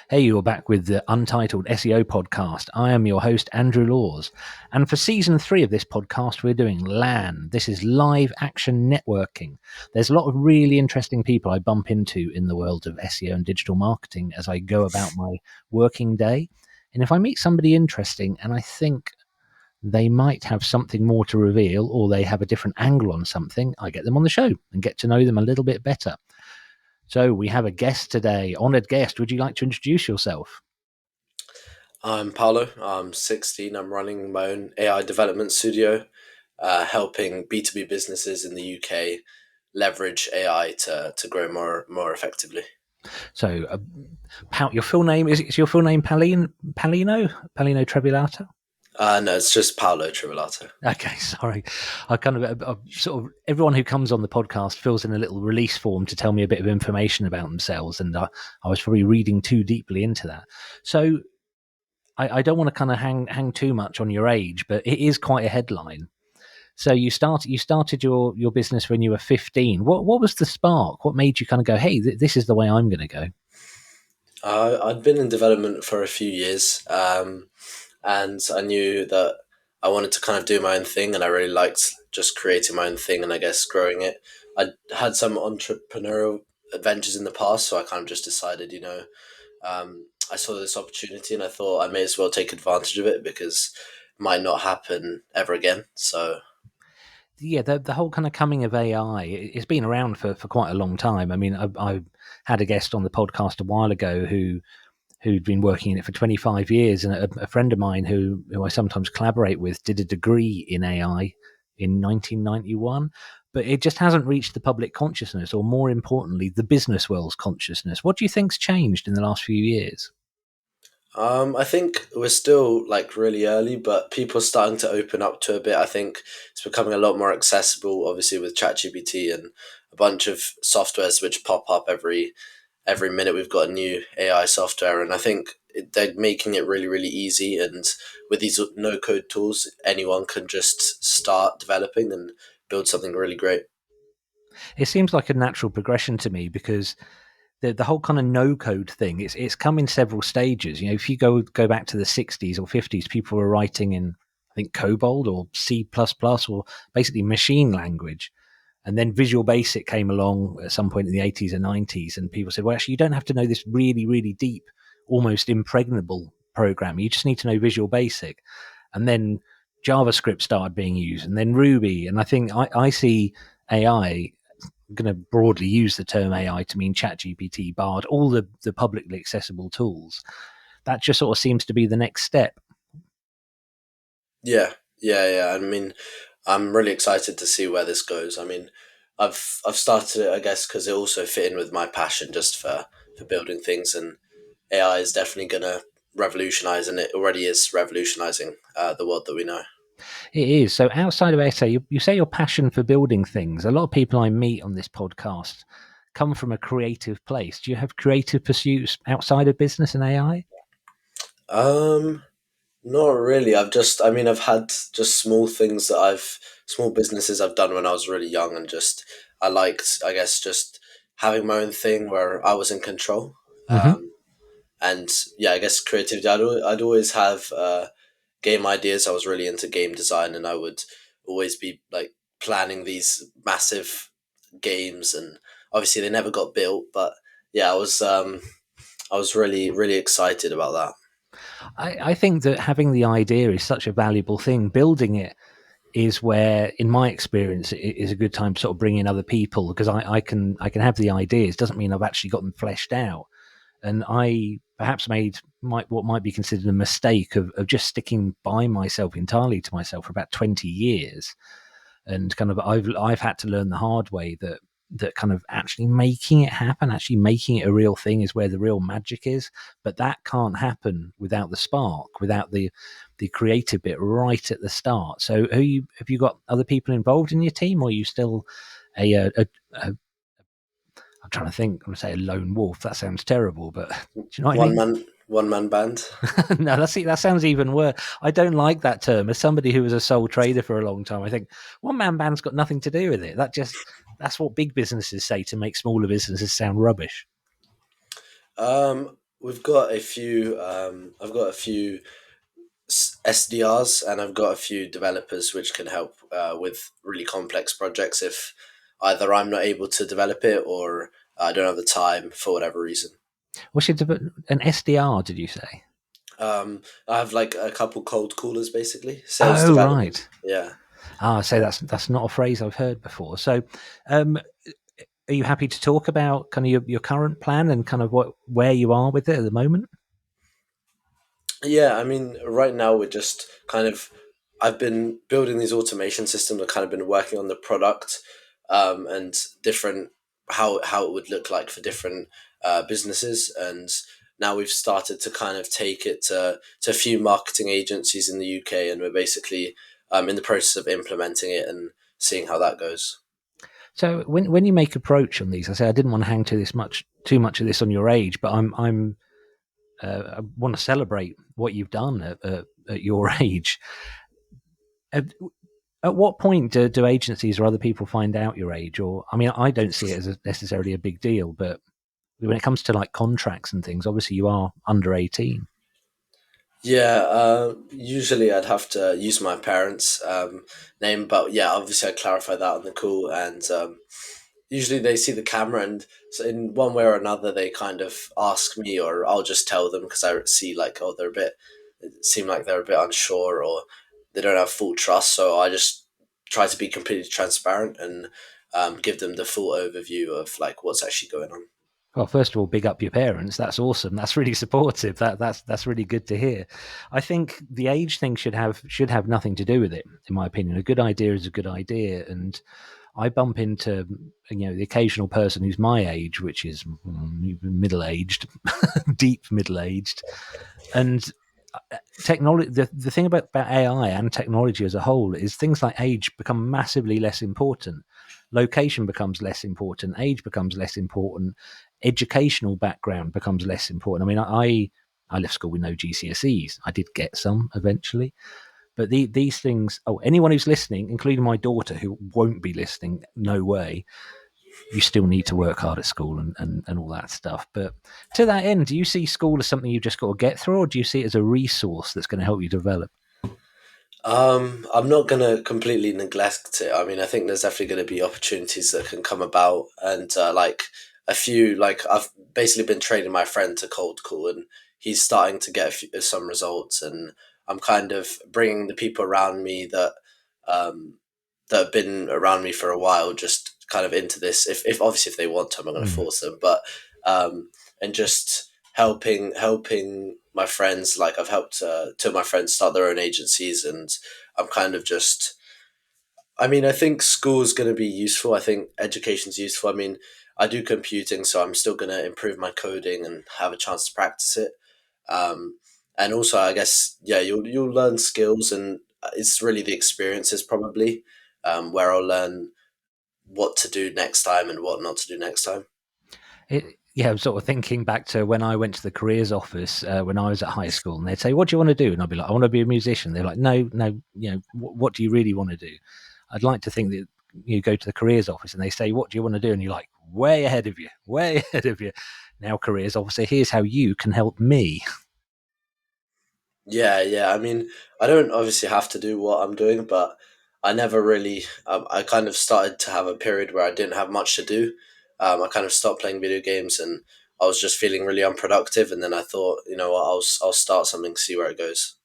Hey, you're back with the Untitled SEO podcast. I am your host, Andrew Laws. And for season 3 of this podcast, we're doing LAN. This is live action networking. There's a lot of really interesting people I bump into in the world of SEO and digital marketing as I go about my working day. And if I meet somebody interesting and I think they might have something more to reveal or they have a different angle on something, I get them on the show and get to know them a little bit better. So we have a guest today, honoured guest. Would you like to introduce yourself? I'm Paulo. I'm 16. I'm running my own AI development studio, helping B2B businesses in the UK leverage AI to grow more effectively. So, your full name is your full name Paolino Trivellato? No, it's just Paulo Tribulato. Okay, sorry. I kind of sort of everyone who comes on the podcast fills in a little release form to tell me a bit of information about themselves, and I was probably reading too deeply into that. So I don't want to kind of hang too much on your age, but it is quite a headline. So you started your business when you were 15. What was the spark? What made you kind of go, hey, this is the way I'm going to go? I'd been in development for a few years, and I knew that I wanted to kind of do my own thing, and I really liked just creating my own thing and I guess growing it. I had some entrepreneurial adventures in the past, so I kind of just decided, I saw this opportunity and I thought I may as well take advantage of it because it might not happen ever again. So Yeah, the whole kind of coming of AI, it's been around for quite a long time. I mean, I had a guest on the podcast a while ago who'd been working in it for 25 years, and a friend of mine who I sometimes collaborate with did a degree in AI in 1991, but it just hasn't reached the public consciousness, or more importantly, the business world's consciousness. What do you think's changed in the last few years? I think we're still like really early, but people are starting to open up to a bit. I think it's becoming a lot more accessible, obviously with ChatGPT and a bunch of softwares which pop up every minute. We've got a new AI software, and I think they're making it really easy. And with these no code tools, anyone can just start developing and build something really great. It seems like a natural progression to me because the whole kind of no code thing, it's come in several stages. You know, if you go back to the 60s or 50s, people were writing in, I think, COBOL or C++, or basically machine language. And then Visual Basic came along at some point in the 80s and 90s, and people said, well, actually, you don't have to know this really deep, almost impregnable program. You just need to know Visual Basic. And then JavaScript started being used, and then Ruby. And I think I see AI, I'm going to broadly use the term AI to mean ChatGPT, Bard, all the publicly accessible tools. That just sort of seems to be the next step. Yeah. I mean, I'm really excited to see where this goes. I mean, I've started it, I guess, because it also fit in with my passion just for building things, and AI is definitely gonna revolutionize, and it already is revolutionizing the world that we know. It is. So outside of essay, you say your passion for building things. A lot of people I meet on this podcast come from a creative place. Do you have creative pursuits outside of business and AI? Um, Not really. I mean, I've had just small businesses I've done when I was really young, and just I liked, I guess, just having my own thing where I was in control. Mm-hmm. And yeah, I guess creativity. I'd always have game ideas. I was really into game design, and I would always be like planning these massive games, and obviously they never got built. But yeah, I was really excited about that. I think that having the idea is such a valuable thing. Building it is where, in my experience, it is a good time to sort of bring in other people, because I can have the ideas. Doesn't mean I've actually got them fleshed out. And I perhaps made what might be considered a mistake of just sticking by myself entirely to myself for about 20 years. And kind of I've had to learn the hard way that kind of actually making it happen, actually making it a real thing, is where the real magic is. But that can't happen without the spark, without the creative bit right at the start. So have you got other people involved in your team, or are you still a I'm trying to think. I'm going to say a lone wolf. That sounds terrible, but do you know what I mean? One man band. No, that sounds even worse. I don't like that term. As somebody who was a sole trader for a long time, I think one man band's got nothing to do with it. That's what big businesses say to make smaller businesses sound rubbish. Um, we've got a few. I've got a few SDRs, and I've got a few developers which can help with really complex projects if either I'm not able to develop it or I don't have the time for whatever reason. What's your an SDR? Did you say? I have like a couple cold callers, basically sales Oh, development. right. Yeah. So that's not a phrase I've heard before. So, um, are you happy to talk about kind of your current plan and kind of where you are with it at the moment? Yeah, I mean, right now we're just kind of. I've been building these automation systems. I've kind of been working on the product, and different how it would look like for different businesses. And now we've started to kind of take it to a few marketing agencies in the UK, and we're basically in the process of implementing it and seeing how that goes. So when you make approach on these, I say I didn't want to hang too much of this on your age, but I want to celebrate what you've done at your age. At, at what point do agencies or other people find out your age? Or I mean, I don't see it as necessarily a big deal, but when it comes to like contracts and things, obviously you are under 18. Yeah, usually I'd have to use my parents' name, but yeah, obviously I clarify that on the call, and usually they see the camera, and so in one way or another they kind of ask me, or I'll just tell them because I see like, oh, they're a bit, it seem like they're a bit unsure, or they don't have full trust, so I just try to be completely transparent and give them the full overview of like what's actually going on. Well, first of all, big up your parents. That's awesome. That's really supportive. That's really good to hear. I think the age thing should have nothing to do with it, in my opinion. A good idea is a good idea, and I bump into the occasional person who's my age, which is middle aged, deep middle aged, and technology. The thing about AI and technology as a whole is things like age become massively less important. Location becomes less important. Age becomes less important. Educational background becomes less important. I mean, I left school with no GCSEs. I did get some eventually, but these things. Oh, anyone who's listening, including my daughter, who won't be listening, no way. You still need to work hard at school and all that stuff. But to that end, do you see school as something you've just got to get through, or do you see it as a resource that's going to help you develop? I'm not gonna completely neglect it. I mean, I think there's definitely gonna be opportunities that can come about, and like a few, like I've basically been training my friend to cold call, and he's starting to get some results, and I'm kind of bringing the people around me um, that have been around me for a while, just kind of into this. If obviously if they want to, I'm not gonna Mm. force them, but and just helping my friends. Like I've helped two of my friends start their own agencies, and I'm kind of just. I mean, I think school's going to be useful. I think education's useful. I mean, I do computing, so I'm still going to improve my coding and have a chance to practice it. Um, and also, I guess, yeah, you'll learn skills, and it's really the experiences probably where I'll learn what to do next time and what not to do next time. Yeah, I'm sort of thinking back to when I went to the careers office when I was at high school, and they'd say, "What do you want to do?" And I'd be like, "I want to be a musician." They're like, "No, no, what do you really want to do?" I'd like to think that you go to the careers office and they say, "What do you want to do?" And you're like, "Way ahead of you, way ahead of you." Now, careers officer, here's how you can help me. Yeah, yeah. I mean, I don't obviously have to do what I'm doing, but I never really. I kind of started to have a period where I didn't have much to do. I kind of stopped playing video games, and I was just feeling really unproductive. And then I thought, you know what, I'll start something, see where it goes.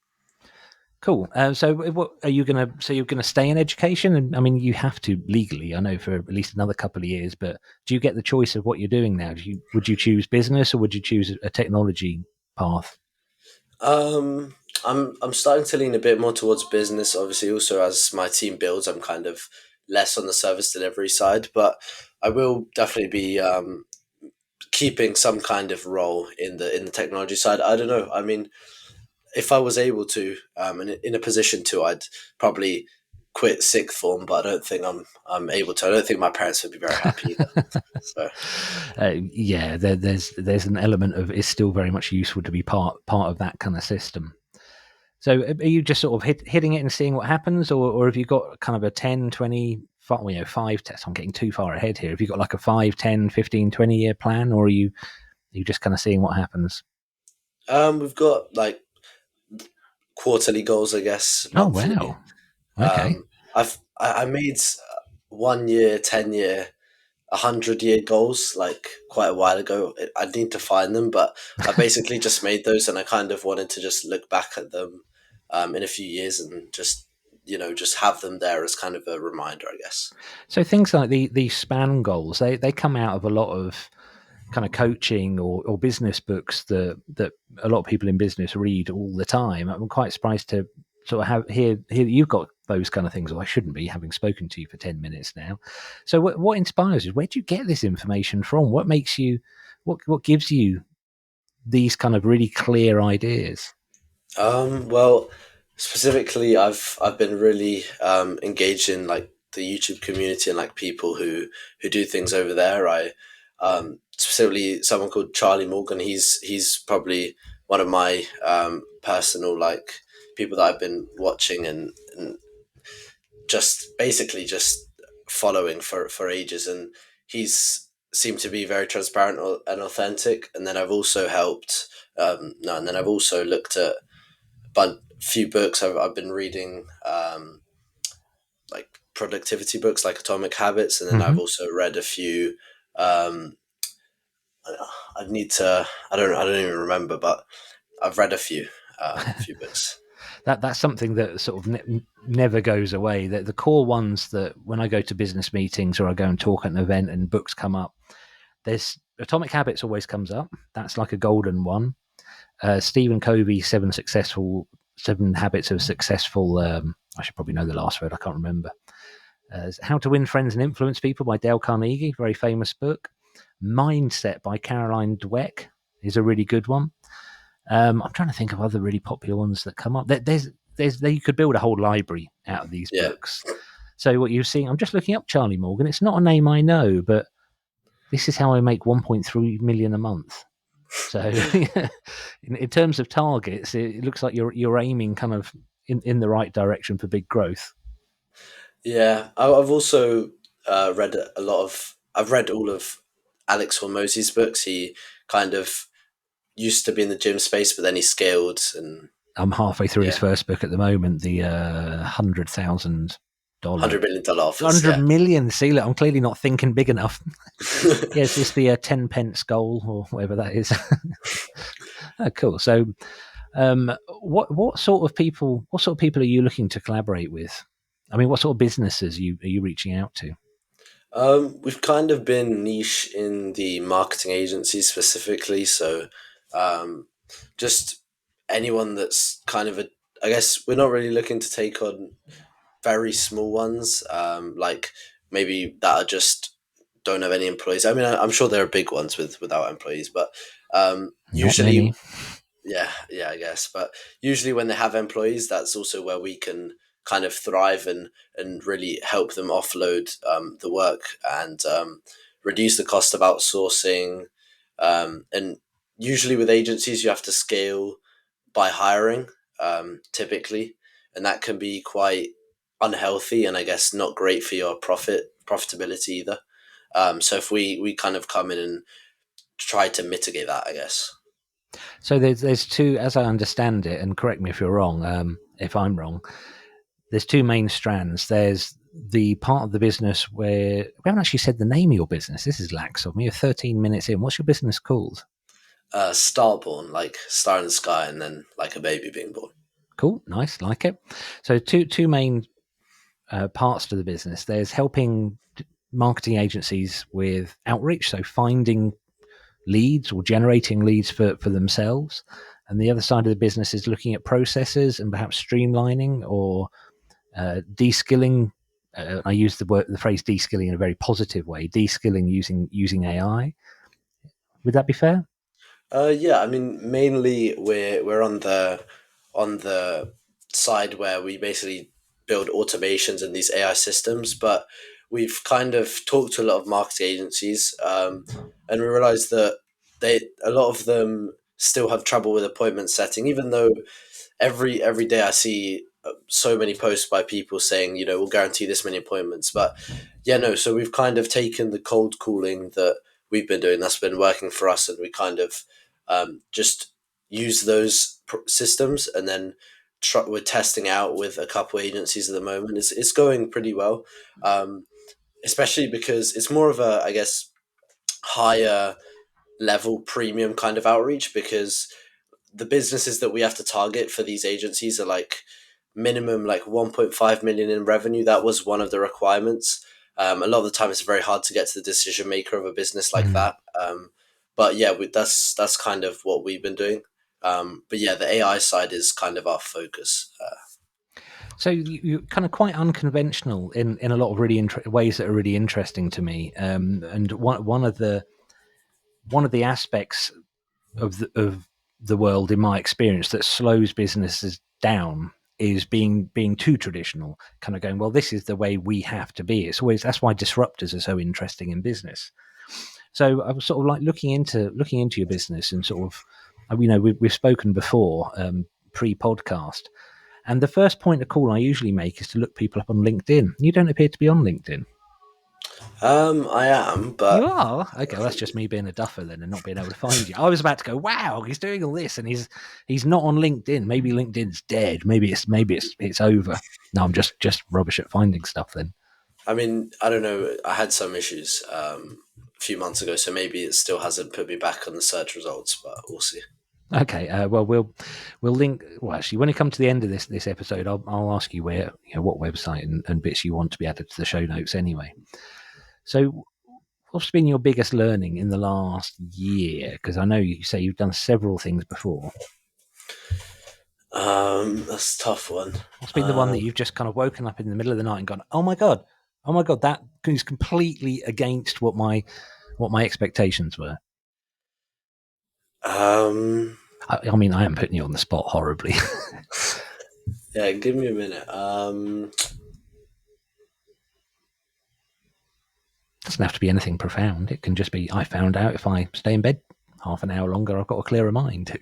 Cool. So, what are you gonna? So, you're gonna stay in education? And I mean, you have to legally, I know, for at least another couple of years. But do you get the choice of what you're doing now? Would you choose business or would you choose a technology path? I'm starting to lean a bit more towards business. Obviously, also as my team builds, I'm kind of less on the service delivery side, but I will definitely be keeping some kind of role in the technology side. I don't know. I mean, if I was able to, and in a position to, I'd probably quit sixth form, but I don't think I'm able to. I don't think my parents would be very happy either. So Yeah, there's an element of it's still very much useful to be part of that kind of system. So are you just sort of hitting it and seeing what happens, or have you got kind of a 10, 20, 5 test? I'm getting too far ahead here. Have you got like a 5, 10, 15, 20 year plan, or are you just kind of seeing what happens? We've got like quarterly goals, I guess, Oh monthly. wow. Okay. I made 1 year, 10 year, 100 year goals like quite a while ago. I need to find them, but I basically just made those, and I kind of wanted to just look back at them in a few years and just just have them there as kind of a reminder, I guess. So things like these span goals, they come out of a lot of kind of coaching or business books that a lot of people in business read all the time. I'm quite surprised to sort of hear that you've got those kind of things. Well, I shouldn't be, having spoken to you for 10 minutes now. So what inspires you? Where do you get this information from? What makes you? What gives you these kind of really clear ideas? Well, specifically, I've been really engaged in like the YouTube community and like people who do things over there. I specifically someone called Charlie Morgan. He's probably one of my personal like people that I've been watching and just basically just following for ages, and he's seemed to be very transparent and authentic. And then I've also helped. No, and then I've also looked at few books I've been reading, like productivity books like Atomic Habits, and then I've Hmm. also read a few. Um, I need to. I don't even remember, but I've read a few books. That's something that sort of never goes away. The core ones that when I go to business meetings or I go and talk at an event and books come up, there's Atomic Habits always comes up. That's like a golden one. Stephen Covey's Seven Habits of Successful. I should probably know the last word. I can't remember. How to Win Friends and Influence People by Dale Carnegie, very famous book. Mindset by Caroline Dweck is a really good one. I'm trying to think of other really popular ones that come up. You could build a whole library out of these Yeah, books. So what you're seeing, I'm just looking up Charlie Morgan. It's not a name I know, but this is how I make 1.3 million a month. So in terms of targets, it looks like you're aiming kind of in the right direction for big growth. yeah. I've also read a lot of. I've read all of Alex Hormozy's books. He kind of used to be in the gym space, but then he scaled, and I'm halfway through his yeah, first book at the moment, the $100,000, $100 million offers. 100 Yeah. million. See, look, I'm clearly not thinking big enough. Yeah, is this the 10 pence goal or whatever that is? Oh, cool. So, what sort of people are you looking to collaborate with? I mean, what sort of businesses are you reaching out to? We've kind of been niche in the marketing agency specifically, so um, just anyone that's kind of a. I guess we're not really looking to take on very small ones, like maybe that are just don't have any employees. I mean, I'm sure there are big ones without employees, but Not many. usually yeah, yeah, I guess. But usually when they have employees, that's also where we can kind of thrive and really help them offload the work and reduce the cost of outsourcing. And usually with agencies, you have to scale by hiring, typically, and that can be quite unhealthy and I guess not great for your profitability either. So if we kind of come in and try to mitigate that, I guess. So there's two, as I understand it, and correct me if you're wrong, if I'm wrong. There's two main strands. There's the part of the business where we haven't actually said the name of your business. This is lax of me. You're 13 minutes in. What's your business called? Starborn, like star in the sky, and then like a baby being born. Cool, nice, like it. So two main parts to the business. There's helping marketing agencies with outreach, so finding leads or generating leads for themselves. And the other side of the business is looking at processes and perhaps streamlining or de-skilling. I use the phrase de-skilling in a very positive way. De-skilling using AI. Would that be fair? Yeah, I mean, mainly we're on the side where we basically build automations and these AI systems, but we've kind of talked to a lot of marketing agencies, and we realized that a lot of them still have trouble with appointment setting, even though every day I see so many posts by people saying, we'll guarantee this many appointments. But yeah, no. So we've kind of taken the cold calling that we've been doing that's been working for us, and we kind of just use those systems, and then we're testing out with a couple agencies at the moment. It's going pretty well, especially because it's more of a, I guess, higher level premium kind of outreach, because the businesses that we have to target for these agencies are like minimum like 1.5 million in revenue. That was one of the requirements. A lot of the time it's very hard to get to the decision maker of a business like Mm. that. But yeah, that's kind of what we've been doing. But yeah, the AI side is kind of our focus. So you're kind of quite unconventional in a lot of really ways that are really interesting to me. And one of the aspects of the world, in my experience, that slows businesses down is being too traditional. Kind of going, well, this is the way we have to be. It's always that's why disruptors are so interesting in business. So I was sort of like looking into your business and sort of, we've spoken before pre-podcast, and the first point of call I usually make is to look people up on LinkedIn. You don't appear to be on LinkedIn. I am, You but are? Okay, well, that's just me being a duffer then and not being able to find you. I was about to go, wow, he's doing all this and he's not on LinkedIn. Maybe LinkedIn's dead. Maybe it's over. No, I'm just rubbish at finding stuff then. I mean, I don't know. I had some issues a few months ago, so maybe it still hasn't put me back on the search results, but we'll see. Okay, well we'll link. Well, actually, when it comes to the end of this episode, I'll ask you where what website and bits you want to be added to the show notes anyway. So, what's been your biggest learning in the last year? Because I know you say you've done several things before. That's a tough one. What's been the one that you've just kind of woken up in the middle of the night and gone, oh my god, that is completely against what my expectations were? Um, I mean, I am putting you on the spot horribly. yeah, give me a minute. Doesn't have to be anything profound. It can just be, I found out if I stay in bed half an hour longer, I've got a clearer mind.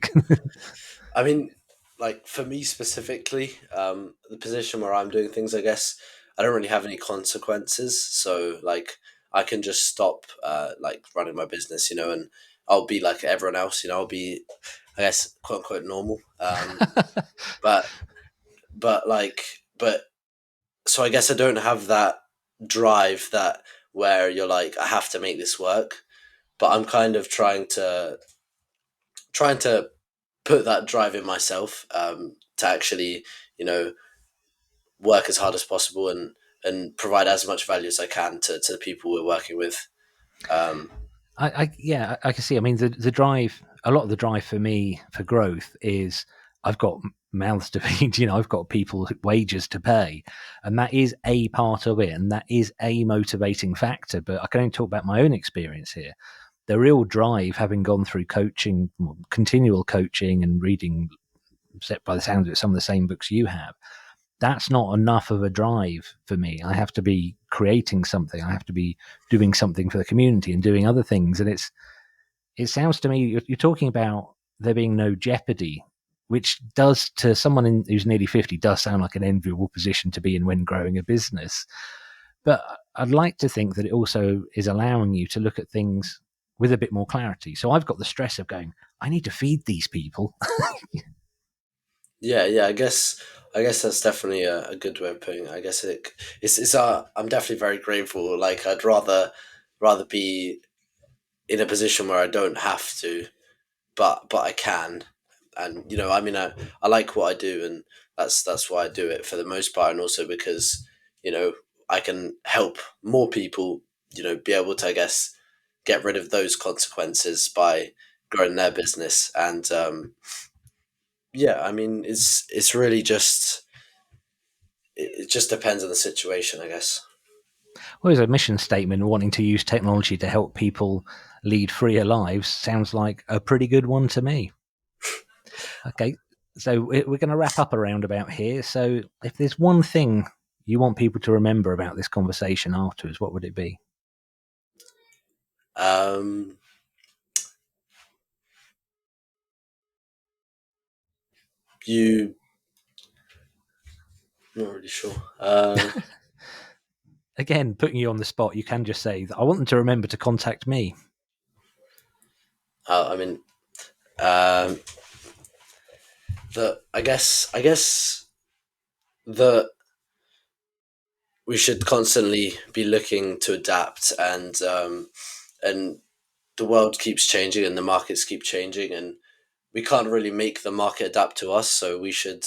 I mean, like for me specifically, the position where I'm doing things, I guess I don't really have any consequences. So like I can just stop, like running my business, and I'll be like everyone else. I'll be, I guess, quote unquote normal. But like, but so I guess I don't have that drive that where you're like I have to make this work. But I'm kind of trying to put that drive in myself, to actually, work as hard as possible and provide as much value as I can to the people we're working with. Um, I can see. I mean, the drive, a lot of the drive for me for growth is I've got mouths to feed. I've got people wages to pay, and that is a part of it, and that is a motivating factor. But I can only talk about my own experience here. The real drive, having gone through coaching, continual coaching, and reading, set by the sounds of it, some of the same books you have, that's not enough of a drive for me. I have to be creating something. I have to be doing something for the community and doing other things. And it sounds to me you're talking about there being no jeopardy, which does to someone who's nearly 50 does sound like an enviable position to be in when growing a business. But I'd like to think that it also is allowing you to look at things with a bit more clarity. So I've got the stress of going, I need to feed these people. yeah, I guess that's definitely a good way of putting it. I guess it's I'm definitely very grateful. Like I'd rather be in a position where I don't have to, but I can. And I mean, I like what I do, and that's why I do it for the most part, and also because you know I can help more people, be able to, I guess, get rid of those consequences by growing their business. And yeah, I mean, it's really just it just depends on the situation, I guess. Well, as a mission statement, wanting to use technology to help people lead freer lives sounds like a pretty good one to me. Okay, so we're going to wrap up around about here. So, if there's one thing you want people to remember about this conversation afterwards, what would it be? Um, you not really sure. Again, putting you on the spot, you can just say, I want them to remember to contact me. I mean, um, that I guess that we should constantly be looking to adapt, and the world keeps changing and the markets keep changing, and we can't really make the market adapt to us. So we should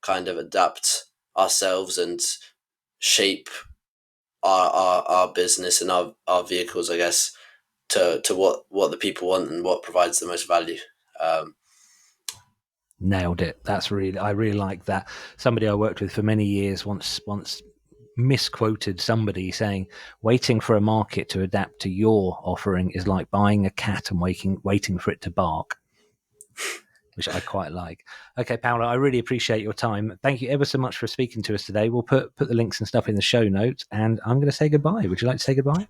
kind of adapt ourselves and shape our business and our vehicles, I guess, to what the people want and what provides the most value. Um, Nailed it. I really like that. Somebody I worked with for many years once misquoted somebody saying, "Waiting for a market to adapt to your offering is like buying a cat and waiting for it to bark," which I quite like. Okay, Paolo, I really appreciate your time. Thank you ever so much for speaking to us today. We'll put the links and stuff in the show notes, and I'm going to say goodbye. Would you like to say goodbye?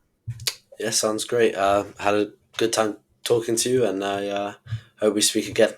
yeah, sounds great. Had a good time talking to you, and I hope we speak again.